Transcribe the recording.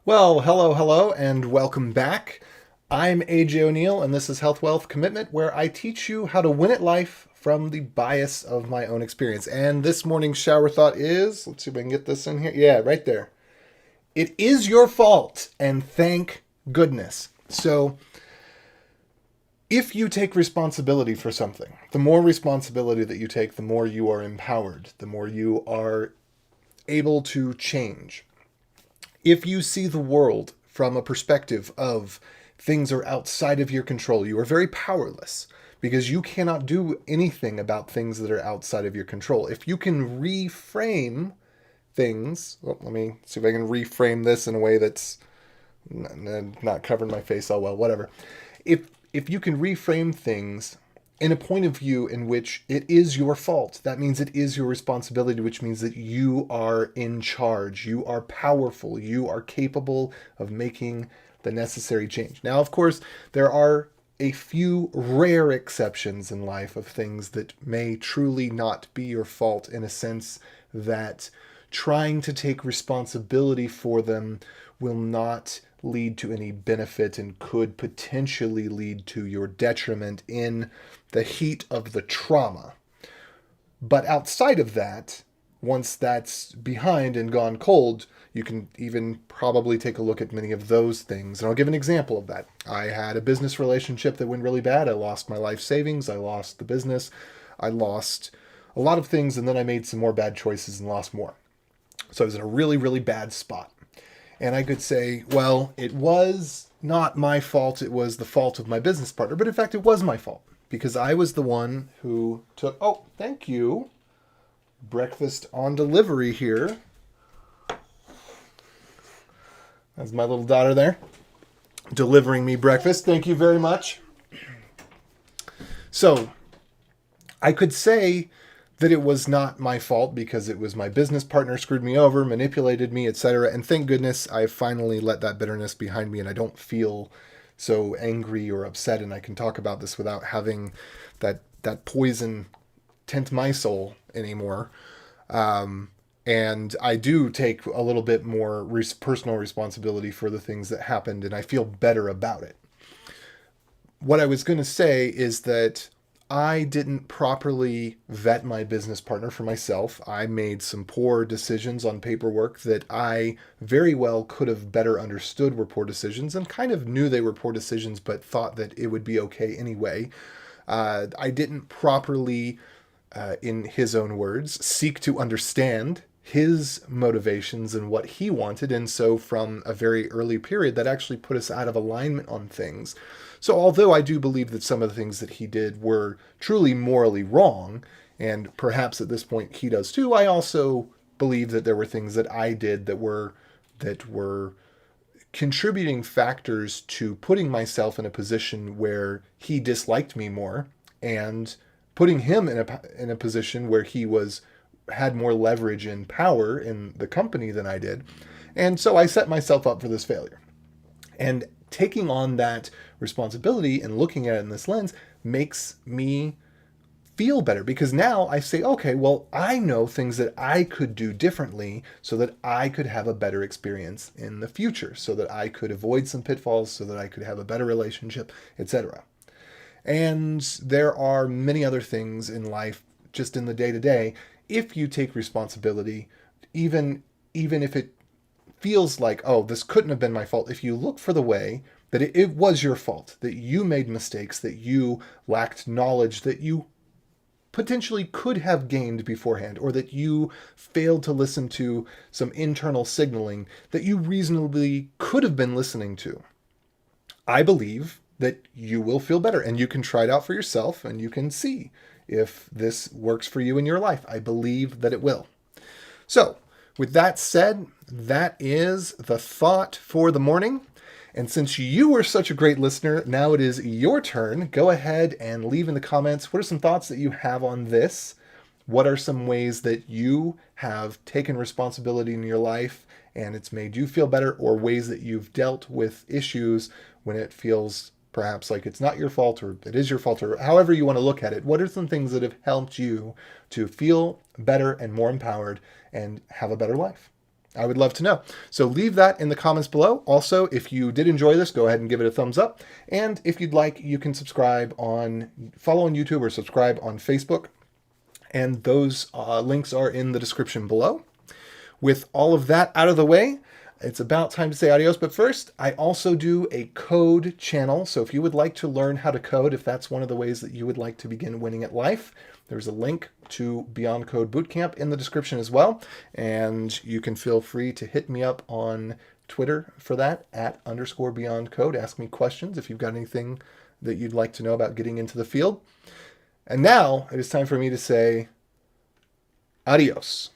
Well, hello, and welcome back. I'm AJ O'Neill, and this is Health Wealth Commitment, where I teach you how to win at life from the bias of my own experience. And this morning's shower thought is let's see if I can get this in here. Yeah, right there. It is your fault, and thank goodness. So, if you take responsibility for something, the more responsibility that you take, the more you are empowered, the more you are able to change. If you see the world from a perspective of things are outside of your control, you are very powerless because you cannot do anything about things that are outside of your control. If you can reframe things, well, let me see if I can reframe this in a way that's not covering my face all well, whatever. If you can reframe things in a point of view in which it is your fault. That means it is your responsibility, which means that you are in charge. You are powerful. You are capable of making the necessary change. Now, of course, there are a few rare exceptions in life of things that may truly not be your fault in a sense that trying to take responsibility for them will not lead to any benefit and could potentially lead to your detriment in the heat of the trauma. But outside of that, once that's behind and gone cold, you can even probably take a look at many of those things. And I'll give an example of that. I had a business relationship that went really bad. I lost my life savings. I lost the business. I lost a lot of things. And then I made some more bad choices and lost more. So I was in a really, really bad spot. And I could say, well, it was not my fault. It was the fault of my business partner. But in fact, it was my fault because I was the one who took, oh, thank you, breakfast on delivery here. That's my little daughter there delivering me breakfast. Thank you very much. So I could say that it was not my fault because it was my business partner screwed me over, manipulated me, etc. And thank goodness I finally let that bitterness behind me and I don't feel so angry or upset, and I can talk about this without having that poison tint my soul anymore. And I do take a little bit more personal responsibility for the things that happened, and I feel better about it. What I was going to say is that I didn't properly vet my business partner for myself. I made some poor decisions on paperwork that I very well could have better understood were poor decisions and kind of knew they were poor decisions, but thought that it would be okay anyway. I didn't properly, in his own words, seek to understand his motivations and what he wanted. And so from a very early period, that actually put us out of alignment on things. So although I do believe that some of the things that he did were truly morally wrong, and perhaps at this point he does too, I also believe that there were things that I did that were contributing factors to putting myself in a position where he disliked me more and putting him in a position where he had more leverage and power in the company than I did. And so I set myself up for this failure. And taking on that responsibility and looking at it in this lens makes me feel better because now I say, okay, well, I know things that I could do differently so that I could have a better experience in the future, so that I could avoid some pitfalls, so that I could have a better relationship, etc. And there are many other things in life, just in the day-to-day, if you take responsibility, even if it feels like, oh, this couldn't have been my fault, if you look for the way that it was your fault, that you made mistakes, that you lacked knowledge, that you potentially could have gained beforehand, or that you failed to listen to some internal signaling that you reasonably could have been listening to, I believe that you will feel better, and you can try it out for yourself and you can see if this works for you in your life. I believe that it will. So, with that said, that is the thought for the morning. And since you were such a great listener, now it is your turn. Go ahead and leave in the comments, what are some thoughts that you have on this? What are some ways that you have taken responsibility in your life and it's made you feel better, or ways that you've dealt with issues when it feels perhaps like it's not your fault or it is your fault, or however you want to look at it? What are some things that have helped you to feel better and more empowered and have a better life? I would love to know. So leave that in the comments below. Also, if you did enjoy this, go ahead and give it a thumbs up. And if you'd like, you can follow on YouTube or subscribe on Facebook. And those links are in the description below. With all of that out of the way, it's about time to say adios. But first, I also do a code channel. So if you would like to learn how to code, if that's one of the ways that you would like to begin winning at life, there's a link to Beyond Code Bootcamp in the description as well. And you can feel free to hit me up on Twitter for that, @_Beyond Code. Ask me questions if you've got anything that you'd like to know about getting into the field. And now it is time for me to say adios.